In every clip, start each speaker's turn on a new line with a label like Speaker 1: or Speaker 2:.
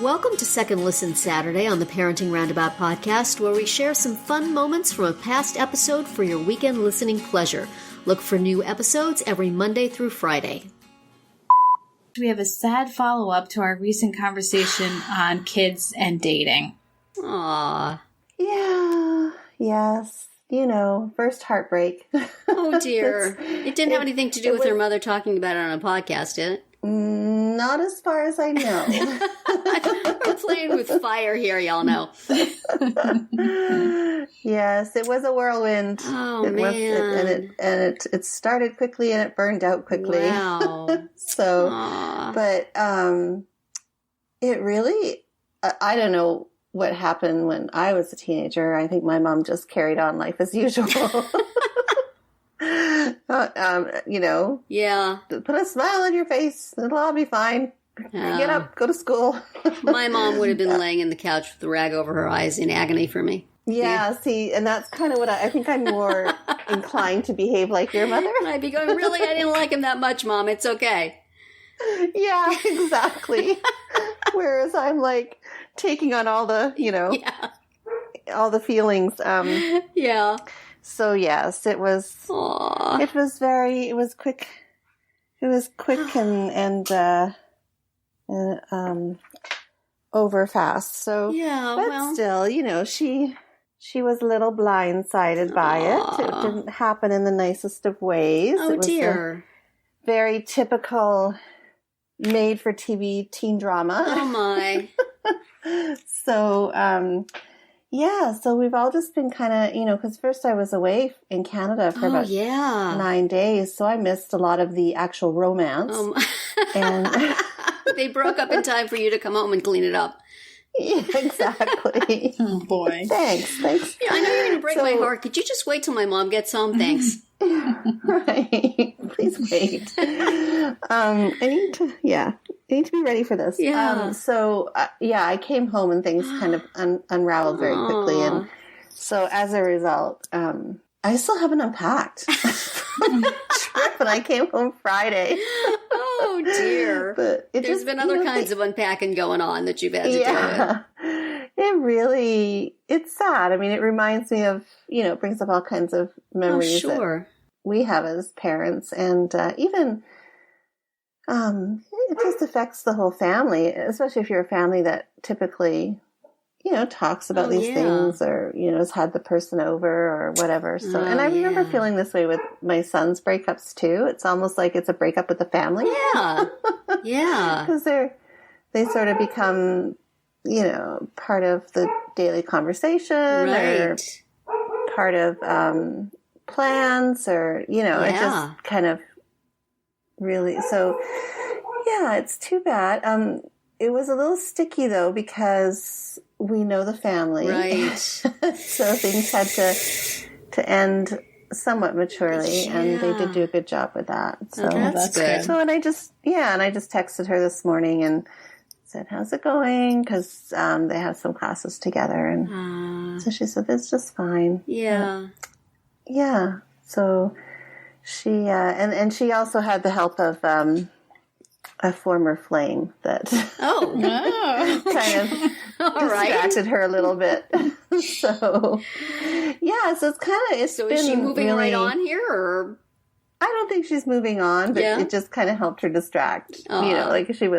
Speaker 1: Welcome to Second Listen Saturday on the Parenting Roundabout podcast, where we share some fun moments from a past episode for your weekend listening pleasure. Look for new episodes every Monday through Friday.
Speaker 2: We have a sad follow-up to our recent conversation on kids and dating.
Speaker 1: Aww.
Speaker 3: Yeah, yes. You know, first heartbreak.
Speaker 1: Oh, dear. It didn't have anything to do with her mother talking about it on a podcast, did it?
Speaker 3: Not as far as I know.
Speaker 1: We're playing with fire here, y'all know.
Speaker 3: Yes, it was a whirlwind.
Speaker 1: Oh,
Speaker 3: it
Speaker 1: man.
Speaker 3: It started quickly and it burned out quickly.
Speaker 1: Wow.
Speaker 3: So,
Speaker 1: Aww.
Speaker 3: but it really, I don't know what happened when I was a teenager. I think my mom just carried on life as usual. You know,
Speaker 1: Yeah.
Speaker 3: put a smile on your face. It'll all be fine. Get up, go to school.
Speaker 1: My mom would have been laying in the couch with the rag over her eyes in agony for me.
Speaker 3: Yeah, see, and that's kind of what I think I'm more inclined to behave like your mother.
Speaker 1: And I'd be going, really? I didn't like him that much, Mom. It's okay.
Speaker 3: Yeah, exactly. Whereas I'm like taking on all the, you know, all the feelings.
Speaker 1: Yeah.
Speaker 3: So yes, it was.
Speaker 1: Aww.
Speaker 3: It was quick. It was quick and over fast. So
Speaker 1: Yeah,
Speaker 3: but
Speaker 1: well.
Speaker 3: still, you know, she was a little blindsided by it. It didn't happen in the nicest of ways.
Speaker 1: Oh,
Speaker 3: it was
Speaker 1: dear.
Speaker 3: a very typical made-for-TV teen drama.
Speaker 1: Oh, my.
Speaker 3: So, yeah, so we've all just been kind of, you know, because first I was away in Canada for about 9 days, so I missed a lot of the actual romance. And
Speaker 1: they broke up in time for you to come home and clean it up.
Speaker 3: yeah, exactly.
Speaker 2: Oh, boy.
Speaker 3: Thanks.
Speaker 1: Yeah, I know you're going to break my heart. Could you just wait till my mom gets home? Thanks.
Speaker 3: Right. Please wait. I need to be ready for this.
Speaker 1: Yeah.
Speaker 3: I came home and things kind of unraveled very quickly. And so as a result, I still haven't unpacked from the trip, and I came home Friday.
Speaker 1: Oh, dear.
Speaker 3: But
Speaker 1: There's been other kinds of unpacking going on that you've had to deal with.
Speaker 3: It's sad. I mean, it reminds me of, you know, it brings up all kinds of memories that we have as parents. And even it just affects the whole family, especially if you're a family that typically, you know, talks about these things or, you know, has had the person over or whatever. So, and I remember feeling this way with my son's breakups too. It's almost like it's a breakup with the family.
Speaker 1: Yeah. Yeah.
Speaker 3: Because they sort of become, you know, part of the daily conversation or part of plans or, you know, it just kind of really, so yeah, it's too bad. It was a little sticky though, because we know the family. Right. So things had to end somewhat maturely, and they did do a good job with that. So
Speaker 1: that's good.
Speaker 3: So, and I just texted her this morning and said, how's it going? Because they have some classes together. And so she said, it's just fine.
Speaker 1: Yeah.
Speaker 3: Yeah. So she, and she also had the help of a former flame that kind of distracted her a little bit. So, yeah, so it's kind of, so
Speaker 1: is she moving really, right on here, or?
Speaker 3: I don't think she's moving on, but it just kind of helped her distract. You know, like she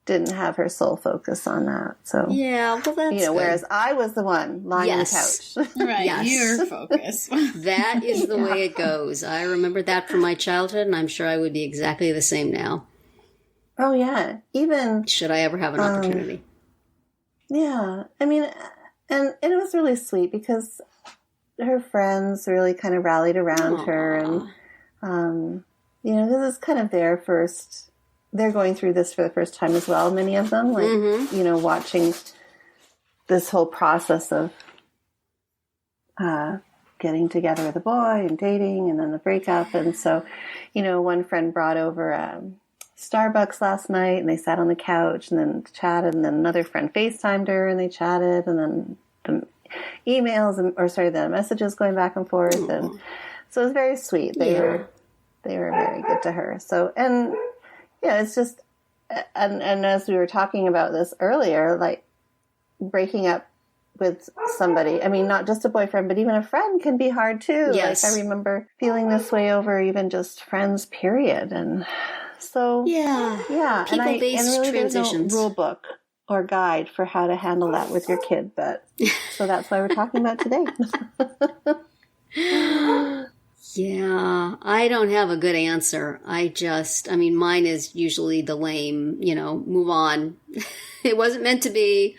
Speaker 3: didn't have her sole focus on that. So
Speaker 1: yeah, well, that's good.
Speaker 3: Whereas I was the one lying on the couch.
Speaker 2: Right, your focus.
Speaker 1: That is the way it goes. I remember that from my childhood, and I'm sure I would be exactly the same now.
Speaker 3: Oh yeah, even
Speaker 1: should I ever have an opportunity.
Speaker 3: Yeah, I mean, and it was really sweet because her friends really kind of rallied around her, and you know, this is kind of their first. They're going through this for the first time as well, many of them, like, you know, watching this whole process of getting together with a boy and dating and then the breakup. And so, you know, one friend brought over Starbucks last night and they sat on the couch and then chatted, and then another friend FaceTimed her and they chatted, and then the emails, the messages going back and forth. And so it was very sweet. They were very good to her. So, and it's just, and as we were talking about this earlier, like breaking up with somebody, I mean, not just a boyfriend, but even a friend can be hard too.
Speaker 1: Yes.
Speaker 3: Like I remember feeling this way over even just friends, period. And so, yeah.
Speaker 1: People-based
Speaker 3: and really
Speaker 1: transitions.
Speaker 3: There's no rule book or guide for how to handle that with your kid. But so that's why we're talking about today.
Speaker 1: Yeah, I don't have a good answer. Mine is usually the lame, move on. It wasn't meant to be.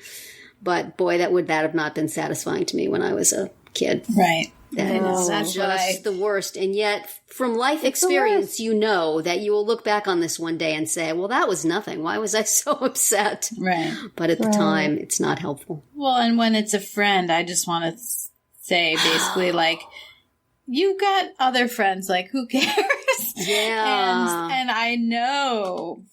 Speaker 1: But boy, that would have not been satisfying to me when I was a kid.
Speaker 2: Right.
Speaker 1: That's just the worst. And yet, from life experience, you know that you will look back on this one day and say, well, that was nothing. Why was I so upset?
Speaker 2: Right.
Speaker 1: But at the time, it's not helpful.
Speaker 2: Well, and when it's a friend, I just want to say basically like, you got other friends, like, who cares?
Speaker 1: Yeah.
Speaker 2: And I know,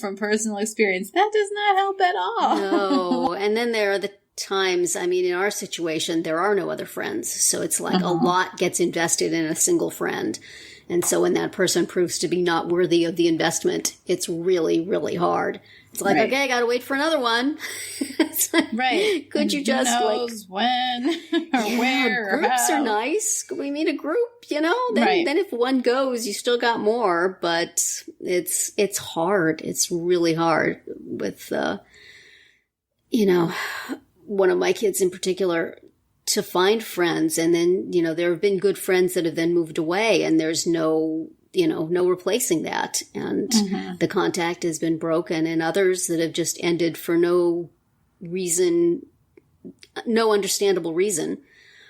Speaker 2: from personal experience, that does not help at all.
Speaker 1: No. And then there are the times, in our situation, there are no other friends. So it's like a lot gets invested in a single friend. And so when that person proves to be not worthy of the investment, it's really, really hard. It's like, okay, I got to wait for another one. It's like,
Speaker 2: right.
Speaker 1: Could you just
Speaker 2: when or where?
Speaker 1: Groups are nice. We meet a group, Then if one goes, you still got more. But it's hard. It's really hard with, one of my kids in particular to find friends. And then, there have been good friends that have then moved away and there's no replacing that. And the contact has been broken, and others that have just ended for no reason, no understandable reason.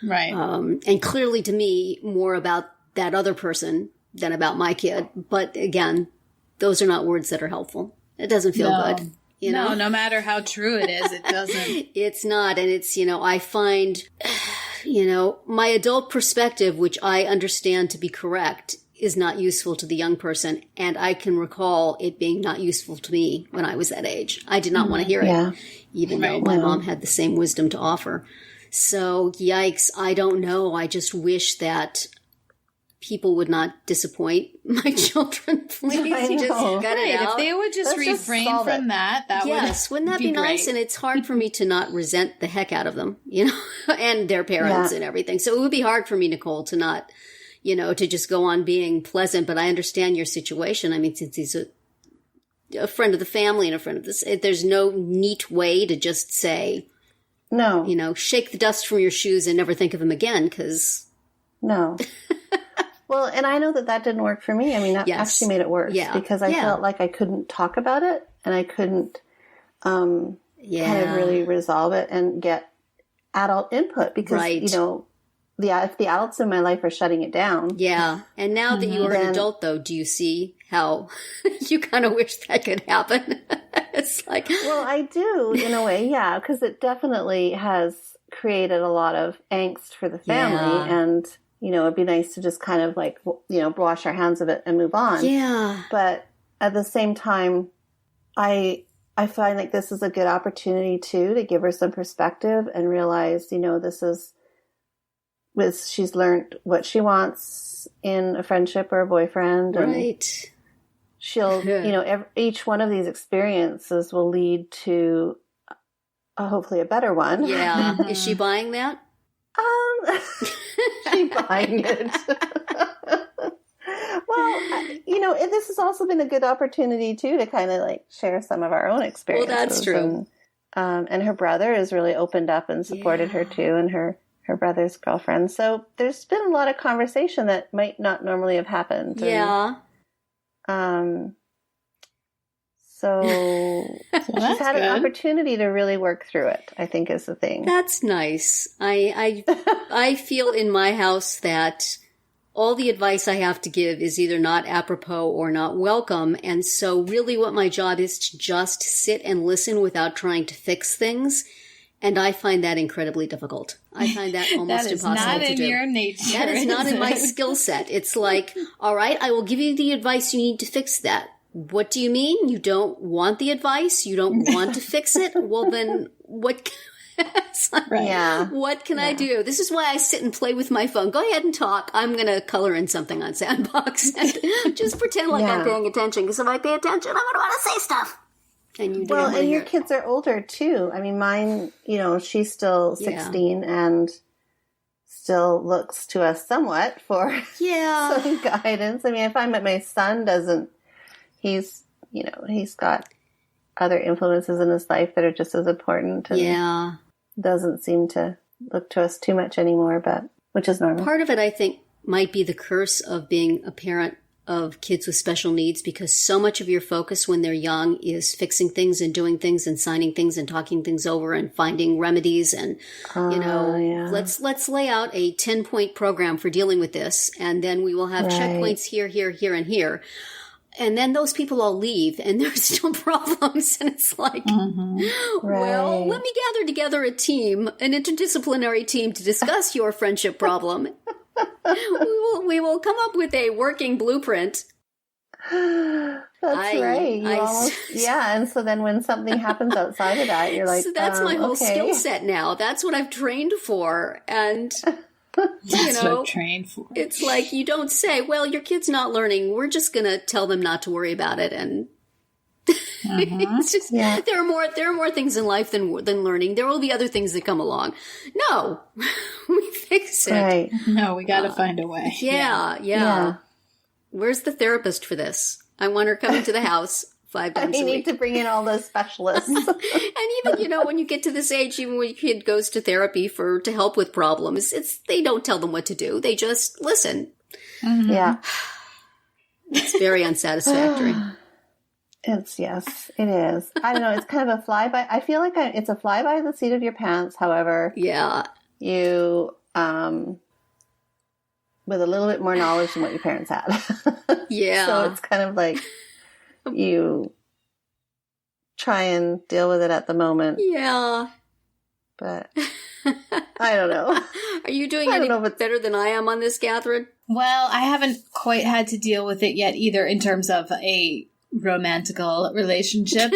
Speaker 2: Right.
Speaker 1: And clearly to me, more about that other person than about my kid. But again, those are not words that are helpful. It doesn't feel good.
Speaker 2: No matter how true it is, it doesn't.
Speaker 1: It's not. And it's, I find, my adult perspective, which I understand to be correct, is not useful to the young person. And I can recall it being not useful to me when I was that age. I did not want to hear it, even though my mom had the same wisdom to offer. So, yikes, I don't know. I just wish that people would not disappoint my children, please. You just got it out.
Speaker 2: If they would just refrain from that
Speaker 1: wouldn't that be nice? And it's hard for me to not resent the heck out of them, and their parents and everything. So it would be hard for me, Nicole, to not, to just go on being pleasant. But I understand your situation. Since he's a friend of the family and a friend of this, there's no neat way to just say, no, shake the dust from your shoes and never think of him again, because
Speaker 3: no. Well, and I know that didn't work for me. That actually made it worse because I felt like I couldn't talk about it and I couldn't kind of really resolve it and get adult input because, if the adults in my life are shutting it down.
Speaker 1: Yeah. And now that you are an adult, though, do you see how you kind of wish that could happen? It's like...
Speaker 3: Well, I do, in a way, because it definitely has created a lot of angst for the family and... it'd be nice to just kind of like, wash our hands of it and move on. Yeah. But at the same time, I find like this is a good opportunity too, to give her some perspective and realize, she's learned what she wants in a friendship or a boyfriend.
Speaker 1: Right.
Speaker 3: And she'll, each one of these experiences will lead to hopefully a better one.
Speaker 1: Yeah. Is she buying that?
Speaker 3: She's buying it. Well, this has also been a good opportunity too to kind of like share some of our own experiences.
Speaker 1: Well, that's true.
Speaker 3: And her brother has really opened up and supported her too, and her brother's girlfriend. So there's been a lot of conversation that might not normally have happened.
Speaker 1: Yeah.
Speaker 3: So she's had an opportunity to really work through it, I think, is the thing.
Speaker 1: That's nice. I feel in my house that all the advice I have to give is either not apropos or not welcome. And so really what my job is to just sit and listen without trying to fix things. And I find that incredibly difficult. I find that almost impossible to do.
Speaker 2: That is not in your nature.
Speaker 1: That is not in my skill set. It's like, all right, I will give you the advice you need to fix that. What do you mean? You don't want the advice? You don't want to fix it? Well, then what? It's like, what can I do? This is why I sit and play with my phone. Go ahead and talk. I'm going to color in something on Sandbox and just pretend like I'm paying attention. Because if I pay attention, I'm going to want to say stuff. And you don't and
Speaker 3: your kids are older too. I mean, mine, she's still 16 and still looks to us somewhat for some guidance. I mean, I find that my son doesn't. He's got other influences in his life that are just as important. And doesn't seem to look to us too much anymore, but which is normal.
Speaker 1: Part of it, I think, might be the curse of being a parent of kids with special needs, because so much of your focus when they're young is fixing things and doing things and signing things and talking things over and finding remedies and, let's lay out a 10-point program for dealing with this. And then we will have checkpoints here, here, here, and here. And then those people all leave and there's still problems. And it's like, well, let me gather together a team, an interdisciplinary team to discuss your friendship problem. We will come up with a working blueprint.
Speaker 3: That's right. And so then when something happens outside of that, you're like,
Speaker 1: so that's my whole skill set now. That's what I've trained for. And
Speaker 2: that's what I'm trained for.
Speaker 1: It's like, you don't say, well, your kid's not learning. We're just going to tell them not to worry about it. And it's just, there are more things in life than learning. There will be other things that come along. No, we fix it.
Speaker 3: Right.
Speaker 2: No, we got to find a way.
Speaker 1: Yeah. Where's the therapist for this? I want her coming to the house 5 times a week.
Speaker 3: We need to bring in all those specialists.
Speaker 1: And even, when you get to this age, even when your kid goes to therapy to help with problems, they don't tell them what to do. They just listen.
Speaker 3: Yeah.
Speaker 1: It's very unsatisfactory.
Speaker 3: Yes, it is. I don't know. It's kind of a flyby. I feel like it's a fly by the seat of your pants. However, you, with a little bit more knowledge than what your parents had. So it's kind of like you try and deal with it at the moment.
Speaker 1: Yeah.
Speaker 3: But I don't know.
Speaker 1: Are you doing any better than I am on this, Catherine?
Speaker 2: Well, I haven't quite had to deal with it yet either in terms of a romantical relationship,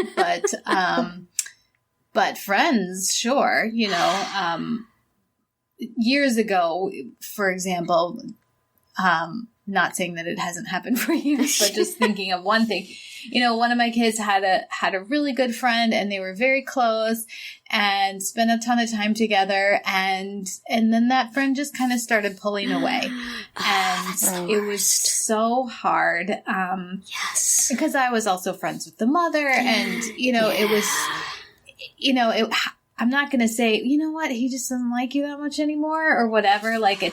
Speaker 2: but friends, sure. Years ago, for example, not saying that it hasn't happened for years, but just thinking of one thing, one of my kids had a really good friend and they were very close and spent a ton of time together. And then that friend just kind of started pulling away and it was so hard.
Speaker 1: Yes.
Speaker 2: Because I was also friends with the mother and, it was, I'm not going to say, you know what, he just doesn't like you that much anymore or whatever. Like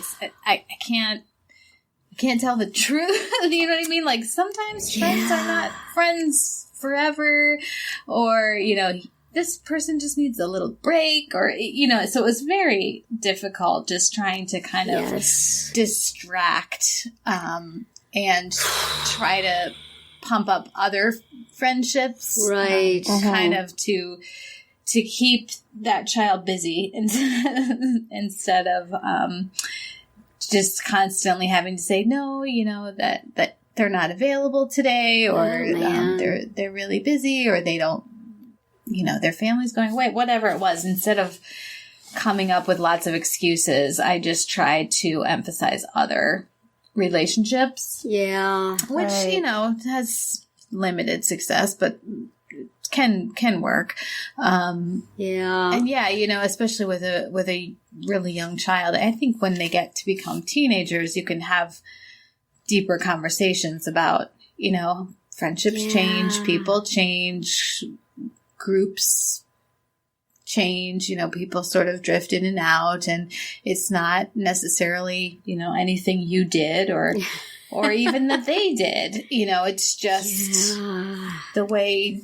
Speaker 2: I can't tell the truth. You know what I mean? Like sometimes friends are not friends forever or, this person just needs a little break or, so it was very difficult just trying to kind of distract, and try to pump up other friendships.
Speaker 1: Right.
Speaker 2: Kind of to keep that child busy instead of, just constantly having to say no, that they're not available today, or they're really busy, or they don't, their family's going away, whatever it was. Instead of coming up with lots of excuses, I just tried to emphasize other relationships.
Speaker 1: Yeah,
Speaker 2: which has limited success, but can work. And especially with a really young child, I think when they get to become teenagers, you can have deeper conversations about, friendships change, people change, groups change, people sort of drift in and out, and it's not necessarily, anything you did or even that they did, it's just the way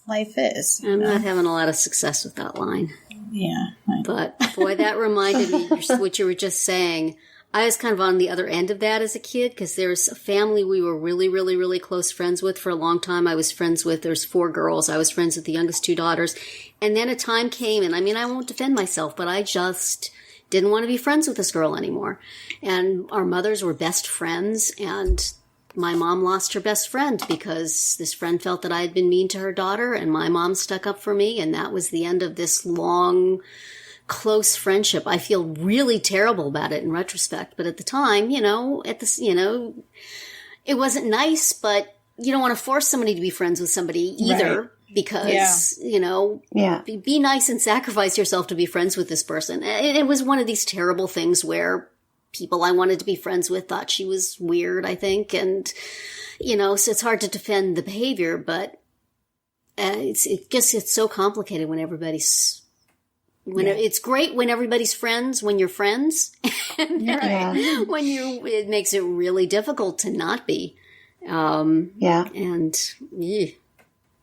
Speaker 2: life is.
Speaker 1: I'm not having a lot of success with that line.
Speaker 2: Yeah.
Speaker 1: But boy, that reminded me what you were just saying. I was kind of on the other end of that as a kid because there's a family we were really, really, really close friends with for a long time. I was friends with, there's 4 girls. I was friends with the youngest 2 daughters. And then a time came, and I won't defend myself, but I just didn't want to be friends with this girl anymore. And our mothers were best friends, and my mom lost her best friend because this friend felt that I had been mean to her daughter, and my mom stuck up for me, and that was the end of this long close friendship. I feel really terrible about it in retrospect, but at the time, it wasn't nice, but you don't want to force somebody to be friends with somebody either. Right. Because, be nice and sacrifice yourself to be friends with this person. And it was one of these terrible things where people I wanted to be friends with thought she was weird, I think. And, so it's hard to defend the behavior, but it just gets so complicated when everybody's, it's great when everybody's friends, when you're friends. And it makes it really difficult to not be. And,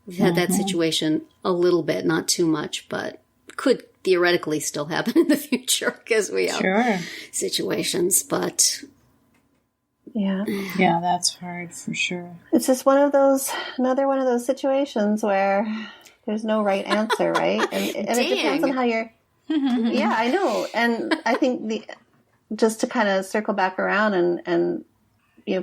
Speaker 1: we've had that situation a little bit, not too much, but could theoretically still happen in the future because we have situations, but...
Speaker 2: Yeah, that's hard for sure.
Speaker 3: It's just another one of those situations where there's no right answer, right? And it depends on how you're... Yeah, I know. And I think just to kind of circle back around and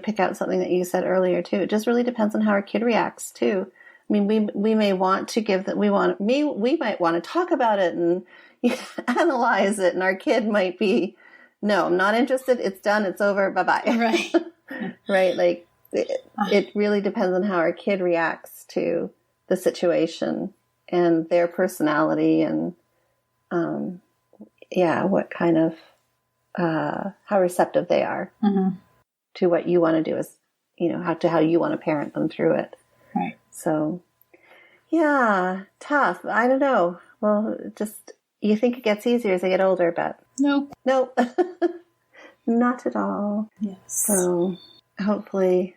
Speaker 3: pick out something that you said earlier too, it just really depends on how our kid reacts too. I mean, we may want to we might want to talk about it and analyze it, and our kid might be, no, I'm not interested. It's done. It's over. Bye-bye.
Speaker 2: Right.
Speaker 3: Right. Like it really depends on how our kid reacts to the situation and their personality and, what kind of, how receptive they are to what you want to do is, how you want to parent them through it.
Speaker 2: Right.
Speaker 3: So, yeah, tough. I don't know. Well, just, you think it gets easier as they get older, but...
Speaker 2: Nope.
Speaker 3: Not at all.
Speaker 2: Yes.
Speaker 3: So, hopefully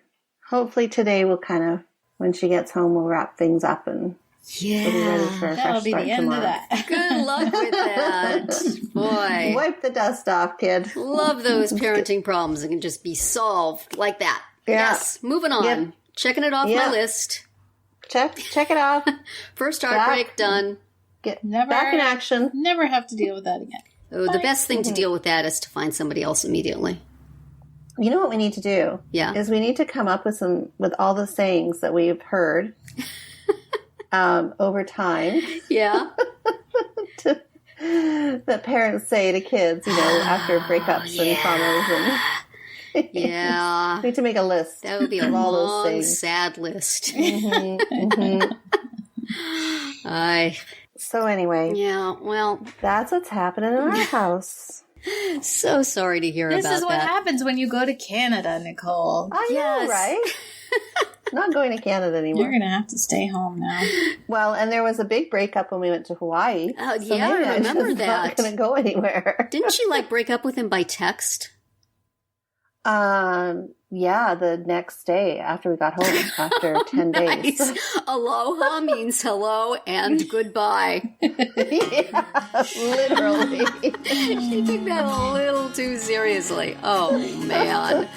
Speaker 3: today will kind of, when she gets home, we'll wrap things up and we'll be ready for a
Speaker 2: that'll
Speaker 3: fresh
Speaker 2: be
Speaker 3: start
Speaker 2: the end
Speaker 3: tomorrow.
Speaker 2: of that.
Speaker 1: Good luck with that. Boy.
Speaker 3: Wipe the dust off, kid.
Speaker 1: Love those parenting problems that can just be solved like that.
Speaker 3: Yeah.
Speaker 1: Yes. Moving on. Yep. Checking it off my list.
Speaker 3: Check it off.
Speaker 1: First heartbreak, done.
Speaker 3: Get back in action.
Speaker 2: Never have to deal with that again.
Speaker 1: Oh, the best thing to deal with that is to find somebody else immediately.
Speaker 3: You know what we need to do?
Speaker 1: Yeah.
Speaker 3: Is we need to come up with all the sayings that we've heard over time.
Speaker 1: Yeah.
Speaker 3: That parents say to kids, after breakups and traumas and...
Speaker 1: Yeah.
Speaker 3: We need to make a list.
Speaker 1: That would be a long, sad list.
Speaker 3: So anyway.
Speaker 1: Yeah, well.
Speaker 3: That's what's happening in our house.
Speaker 1: So sorry to hear about that.
Speaker 2: This is what happens when you go to Canada, Nicole.
Speaker 3: I know, right? Not going to Canada anymore.
Speaker 2: You're going to have to stay home now.
Speaker 3: Well, and there was a big breakup when we went to Hawaii.
Speaker 1: Oh, so yeah, I remember that.
Speaker 3: Not going to go anywhere.
Speaker 1: Didn't she break up with him by text?
Speaker 3: Yeah, the next day after we got home, after 10 days.
Speaker 1: Nice. Aloha means hello and goodbye.
Speaker 3: Yeah, literally.
Speaker 1: She took that a little too seriously. Oh, man.